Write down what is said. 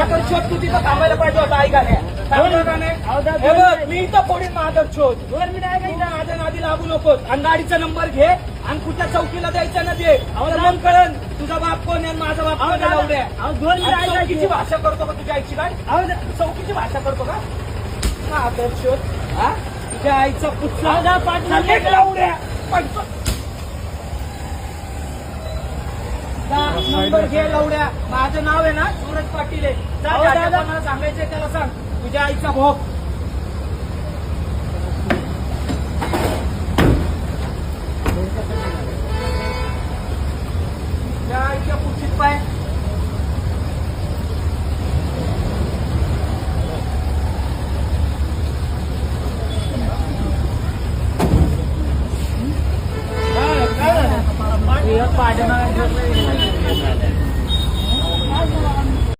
माधर शोध तू तिथं थांबायला पाहिजे होता आई गाण्या थांबला का नाही? हे बघ मी इथं फोडीन माधर शोध. तू माझ्या नादी लागू नकोस आणि गाडीचा नंबर घे आणि कुठल्या चौकीला द्यायचा ना दे मग कळन तुझा बाप कोण आहे आणि माझा बाप कोण आहे. लावड्या चौकीची भाषा करतो का तुझ्या आईची गाडी चौकीची भाषा करतो का माधर शोध हा तुझ्या आईचा पुतळा लावड्या नंबर घे लावड्या. माझं नाव आहे ना सूरज पाटील आहे. कोणाला सांगायचंय त्याला सांग तुझ्या आईचा भोग. तुझ्या आईच्या पुढचीत पाय